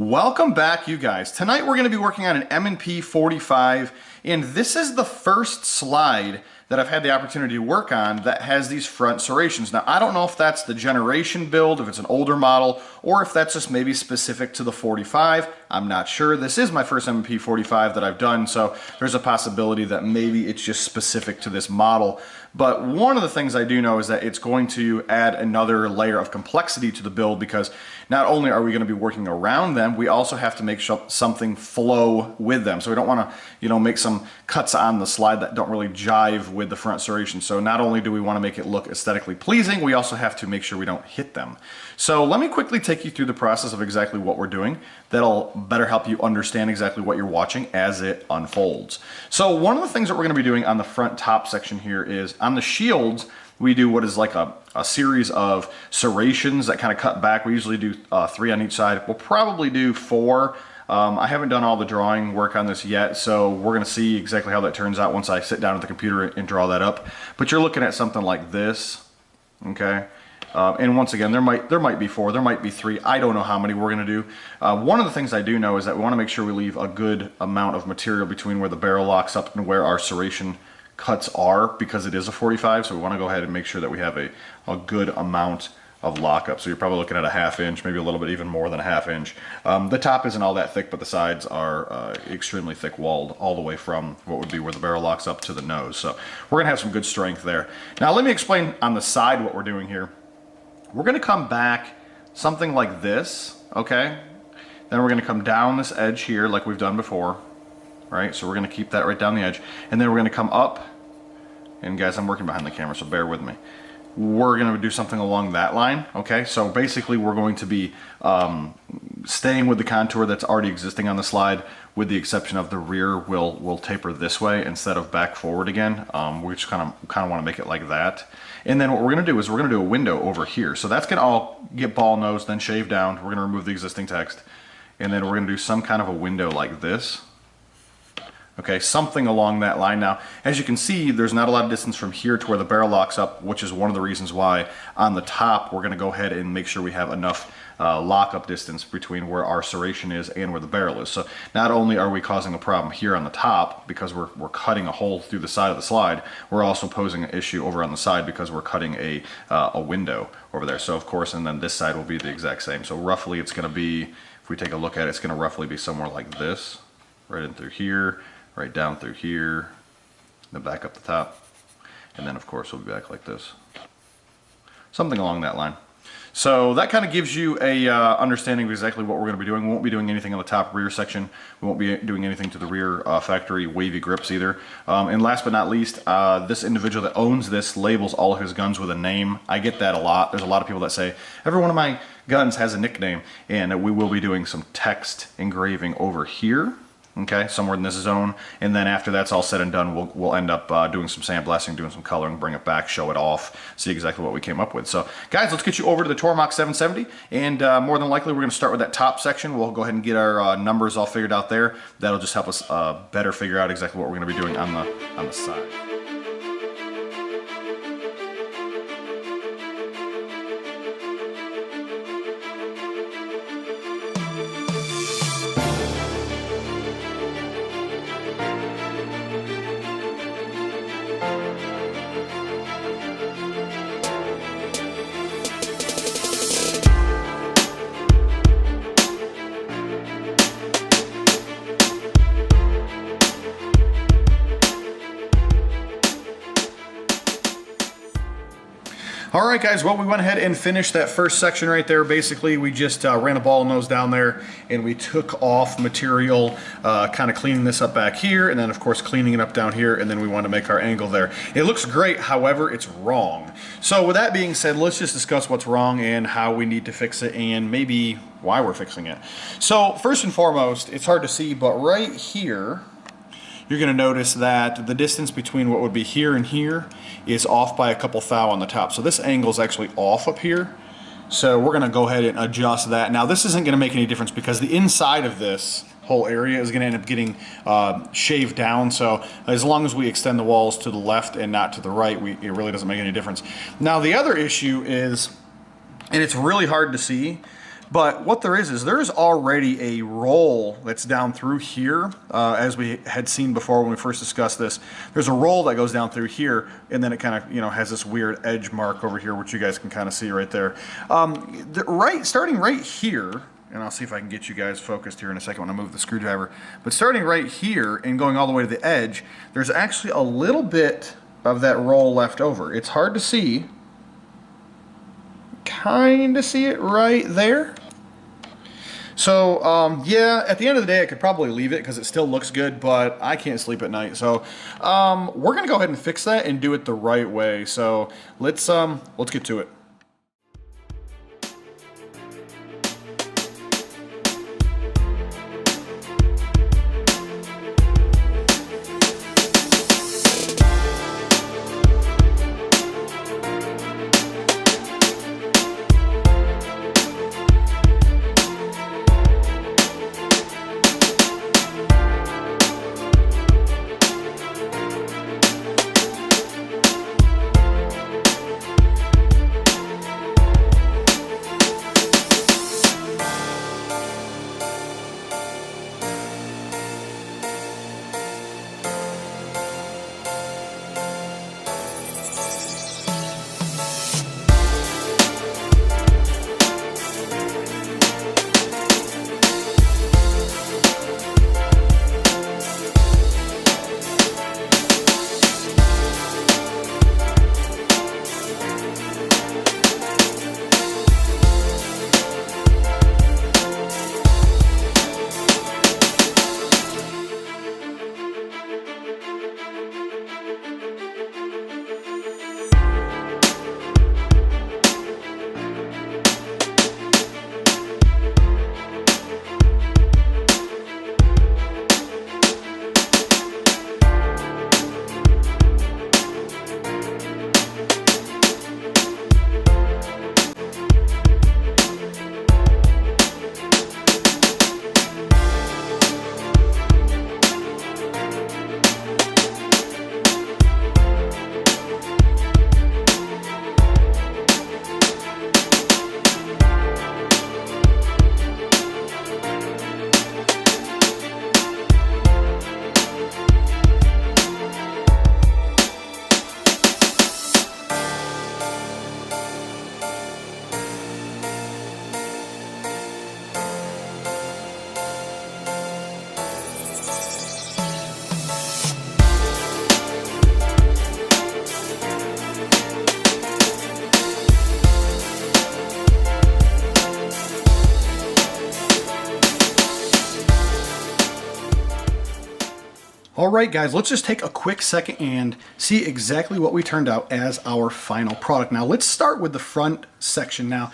Welcome back, you guys. Tonight we're going to be working on an M&P 45, and this is the first slide that I've had the opportunity to work on that has these front serrations. Now, I don't know if that's the generation build, if it's an older model, or if that's just maybe specific to the 45. I'm not sure. This is my first M&P 45 that I've done, so there's a possibility that maybe it's just specific to this model. But one of the things I do know is that it's going to add another layer of complexity to the build, because not only are we going to be working around them, we also have to make sure something flow with them. So we don't want to, make some cuts on the slide that don't really jive with the front serration. So not only do we want to make it look aesthetically pleasing, we also have to make sure we don't hit them. So let me quickly take you through the process of exactly what we're doing. That'll better help you understand exactly what you're watching as it unfolds. So one of the things that we're going to be doing on the front top section here is on the shields, we do what is like a series of serrations that kind of cut back. We usually do 3 on each side. We'll probably do 4. I haven't done all the drawing work on this yet, so we're going to see exactly how that turns out once I sit down at the computer and draw that up. But you're looking at something like this, okay? And once again, there might be 4, there might be 3. I don't know how many we're going to do. One of the things I do know is that we want to make sure we leave a good amount of material between where the barrel locks up and where our serration cuts are, because it is a 45, so we want to go ahead and make sure that we have a good amount of lockup. So you're probably looking at a 1/2 inch, maybe a little bit even more than a 1/2 inch. The top isn't all that thick, but the sides are extremely thick walled all the way from what would be where the barrel locks up to the nose. So we're going to have some good strength there. Now let me explain on the side what we're doing here. We're going to come back something like this, okay? Then we're going to come down this edge here like we've done before, right? So we're going to keep that right down the edge. And then we're going to come up, and guys, I'm working behind the camera, so bear with me. We're going to do something along that line, okay? So basically we're going to be staying with the contour that's already existing on the slide, with the exception of the rear will taper this way instead of back forward again. We just kind of want to make it like that. And then what we're going to do is we're going to do a window over here. So that's going to all get ball nosed, then shaved down. We're going to remove the existing text. And then we're going to do some kind of a window like this. Okay, something along that line. Now, as you can see, there's not a lot of distance from here to where the barrel locks up, which is one of the reasons why on the top we're going to go ahead and make sure we have enough lockup distance between where our serration is and where the barrel is. So not only are we causing a problem here on the top because we're cutting a hole through the side of the slide, we're also posing an issue over on the side because we're cutting a window over there. So of course, and then this side will be the exact same. So roughly it's going to be, if we take a look at it, it's going to roughly be somewhere like this, right in through here, right down through here, then back up the top, and then of course we'll be back like this. Something along that line. So that kind of gives you a understanding of exactly what we're going to be doing. We won't be doing anything on the top rear section. We won't be doing anything to the rear factory wavy grips either. And last but not least, this individual that owns this labels all of his guns with a name. I get that a lot. There's a lot of people that say, every one of my guns has a nickname, and we will be doing some text engraving over here. Okay, somewhere in this zone, and then after that's all said and done, we'll end up doing some sandblasting, doing some coloring, bring it back, show it off, see exactly what we came up with. So guys, let's get you over to the Tormach 770, and more than likely we're going to start with that top section. We'll go ahead and get our numbers all figured out there. That'll just help us better figure out exactly what we're going to be doing on the side. All right, guys, well, we went ahead and finished that first section right there. Basically, we just ran a ball nose down there, and we took off material, kind of cleaning this up back here, and then, of course, cleaning it up down here, and then we want to make our angle there. It looks great, however, it's wrong. So with that being said, let's just discuss what's wrong and how we need to fix it, and maybe why we're fixing it. So first and foremost, it's hard to see, but right here, you're going to notice that the distance between what would be here and here is off by a couple thou on the top. So this angle is actually off up here. So we're going to go ahead and adjust that. Now this isn't going to make any difference because the inside of this whole area is going to end up getting shaved down. So as long as we extend the walls to the left and not to the right, it really doesn't make any difference. Now the other issue is, and it's really hard to see, But what there is there's already a roll that's down through here, as we had seen before when we first discussed this. There's a roll that goes down through here, and then it kind of, you know, has this weird edge mark over here, which you guys can kind of see right there. Starting right here, and I'll see if I can get you guys focused here in a second when I move the screwdriver. But starting right here and going all the way to the edge, there's actually a little bit of that roll left over. It's hard to see. Kind of see it right there. So yeah, at the end of the day I could probably leave it because it still looks good, but I can't sleep at night. So we're gonna go ahead and fix that and do it the right way. So let's get to it. Alright guys, let's just take a quick second and see exactly what we turned out as our final product. Now let's start with the front section. Now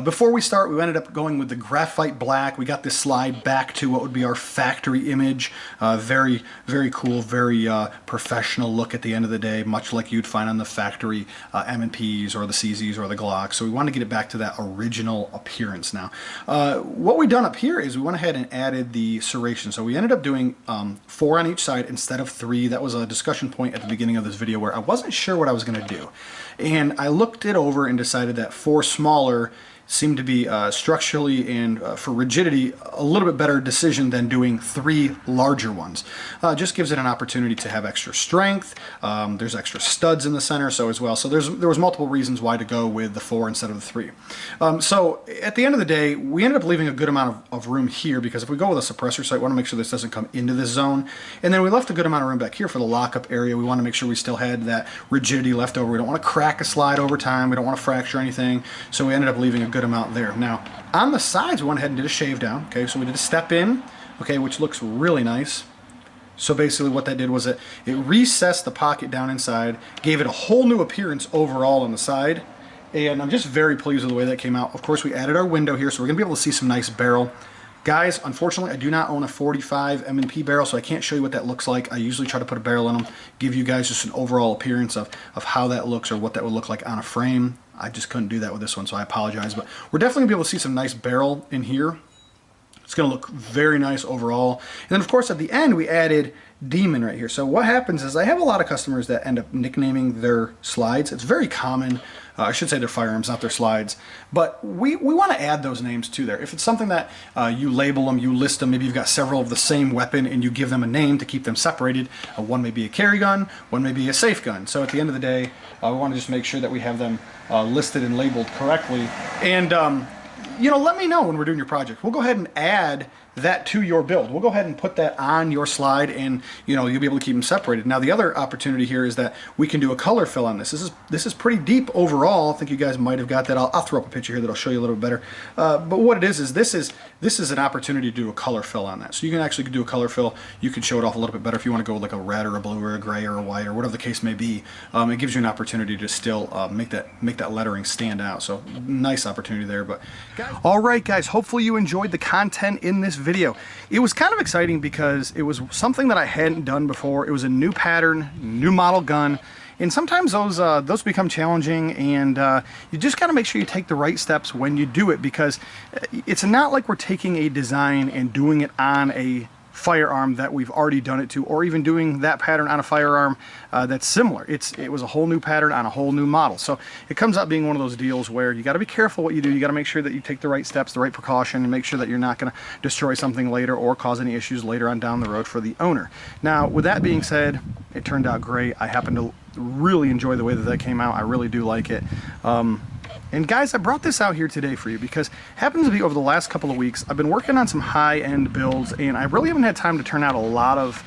before we start, we ended up going with the graphite black. We got this slide back to what would be our factory image. Very, very cool, very professional look at the end of the day, much like you'd find on the factory M&Ps or the CZs or the Glocks. So we want to get it back to that original appearance now. What we done up here is we went ahead and added the serration. So we ended up doing 4 on each side instead of 3. That was a discussion point at the beginning of this video where I wasn't sure what I was going to do. And I looked it over and decided that 4 smaller seemed to be structurally and for rigidity a little bit better decision than doing 3 larger ones. Just gives it an opportunity to have extra strength. There's extra studs in the center so as well. So there was multiple reasons why to go with the 4 instead of the 3. So at the end of the day, we ended up leaving a good amount of room here because if we go with a suppressor site, we want to make sure this doesn't come into this zone. And then we left a good amount of room back here for the lockup area. We want to make sure we still had that rigidity left over. We don't want to crack a slide over time. We don't want to fracture anything. So we ended up leaving a good amount there. Now on the sides we went ahead and did a shave down. Okay, so we did a step in, okay, which looks really nice. So basically what that did was it recessed the pocket down inside, gave it a whole new appearance overall on the side, and I'm just very pleased with the way that came out. Of course we added our window here, so we're gonna be able to see some nice barrel. Guys, unfortunately I do not own a 45 M&P barrel, so I can't show you what that looks like. I usually try to put a barrel in them, give you guys just an overall appearance of how that looks or what that would look like on a frame. I just couldn't do that with this one, so I apologize. But we're definitely going to be able to see some nice barrel in here. It's going to look very nice overall. And then, of course, at the end, we added Demon right here. So what happens is I have a lot of customers that end up nicknaming their slides. It's very common I should say their firearms, not their slides. But we want to add those names to there. If it's something that you label them, you list them, maybe you've got several of the same weapon and you give them a name to keep them separated. One may be a carry gun, one may be a safe gun. So at the end of the day, we want to just make sure that we have them listed and labeled correctly. And you know, let me know when we're doing your project. We'll go ahead and add that to your build. We'll go ahead and put that on your slide, and you know, you'll be able to keep them separated. Now the other opportunity here is that we can do a color fill on this. This is pretty deep overall. I think you guys might have got that. I'll throw up a picture here that'll show you a little bit better. But what it is this is an opportunity to do a color fill on that. So you can actually do a color fill. You can show it off a little bit better if you want to go with like a red or a blue or a gray or a white or whatever the case may be. It gives you an opportunity to still make that lettering stand out. So nice opportunity there. But all right, guys, hopefully you enjoyed the content in this video. It was kind of exciting because it was something that I hadn't done before. It was a new pattern, new model gun, and sometimes those become challenging, and you just got to make sure you take the right steps when you do it, because it's not like we're taking a design and doing it on a firearm that we've already done it to, or even doing that pattern on a firearm that's similar. It was a whole new pattern on a whole new model. So it comes out being one of those deals where you got to be careful what you do. You got to make sure that you take the right steps, the right precaution, and make sure that you're not going to destroy something later or cause any issues later on down the road for the owner. Now, with that being said, it turned out great. I happen to really enjoy the way that came out. I really do like it. And guys, I brought this out here today for you because it happens to be over the last couple of weeks, I've been working on some high-end builds, and I really haven't had time to turn out a lot of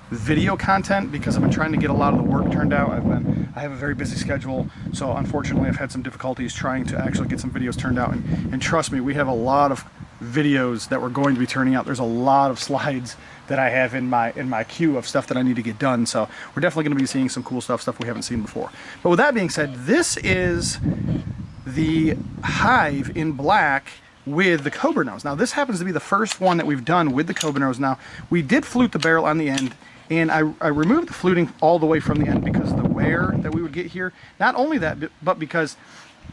video content because I've been trying to get a lot of the work turned out. I have a very busy schedule, so unfortunately I've had some difficulties trying to actually get some videos turned out, and trust me, we have a lot of videos that we're going to be turning out. There's a lot of slides that I have in my queue of stuff that I need to get done, so we're definitely going to be seeing some cool stuff we haven't seen before. But with that being said, this is the Hive in black with the Cobra nose. Now this happens to be the first one that we've done with the Cobra nose. Now we did flute the barrel on the end, and I removed the fluting all the way from the end because of the wear that we would get here. Not only that, but because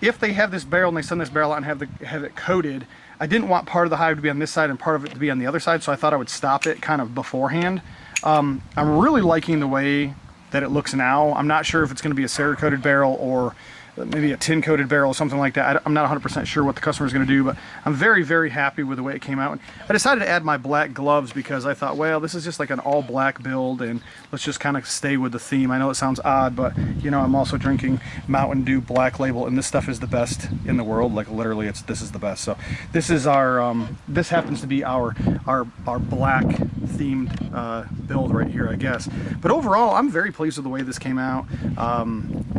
if they have this barrel and they send this barrel out and have it coated, I didn't want part of the hive to be on this side and part of it to be on the other side, so I thought I would stop it kind of beforehand. I'm really liking the way that it looks now. I'm not sure if it's going to be a Cerakoted barrel or maybe a tin coated barrel or something like that. I'm not 100% sure what the customer is going to do, but I'm very, very happy with the way it came out. And I decided to add my black gloves because I thought, well, this is just like an all black build, and let's just kind of stay with the theme. I know it sounds odd, but you know, I'm also drinking Mountain Dew Black Label, and this stuff is the best in the world. Like literally, this is the best. So this is our this happens to be our black themed build right here, I guess. But overall, I'm very pleased with the way this came out.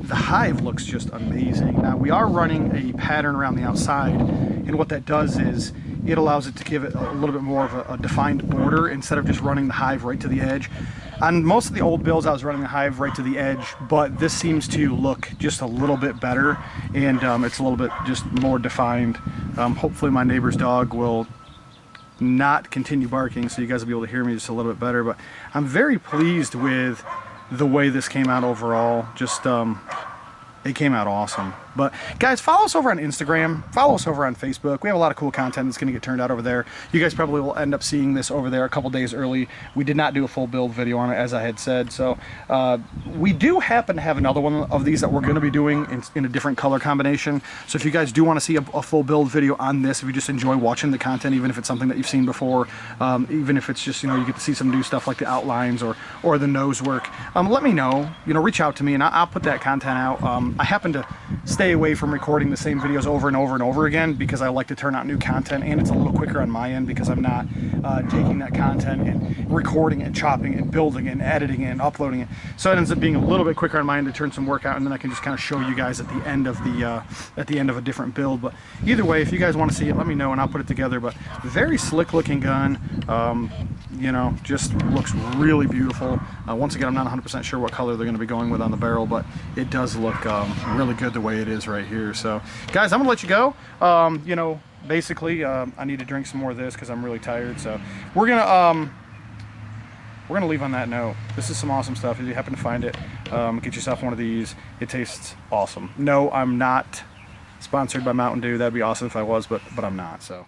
The hive looks just amazing. Now we are running a pattern around the outside, and what that does is it allows it to give it a little bit more of a defined border instead of just running the hive right to the edge. On most of the old builds I was running the hive right to the edge, but this seems to look just a little bit better, and it's a little bit just more defined. Hopefully my neighbor's dog will not continue barking so you guys will be able to hear me just a little bit better, but I'm very pleased with the way this came out overall. Just it came out awesome. But guys, follow us over on Instagram, follow us over on Facebook. We have a lot of cool content that's going to get turned out over there. You guys probably will end up seeing this over there a couple days early. We did not do a full build video on it, as I had said, so we do happen to have another one of these that we're going to be doing in a different color combination. So if you guys do want to see a full build video on this, if you just enjoy watching the content, even if it's something that you've seen before, even if it's just, you know, you get to see some new stuff like the outlines or the nose work, let me know. You know, reach out to me and I'll put that content out. I happen to stay away from recording the same videos over and over and over again because I like to turn out new content, and it's a little quicker on my end because I'm not taking that content and recording it, chopping it, building it, and editing it, and uploading it. So it ends up being a little bit quicker on my end to turn some work out, and then I can just kind of show you guys at the end of a different build. But either way, if you guys want to see it, let me know and I'll put it together. But very slick looking gun. You know, just looks really beautiful. Once again, I'm not 100% sure what color they're going to be going with on the barrel, but it does look really good the way it is right here. So guys, I'm gonna let you go. You know, basically I need to drink some more of this because I'm really tired, so we're gonna leave on that note. This is some awesome stuff. If you happen to find it, get yourself one of these. It tastes awesome. No, I'm not sponsored by Mountain Dew. That'd be awesome if I was, but I'm not. So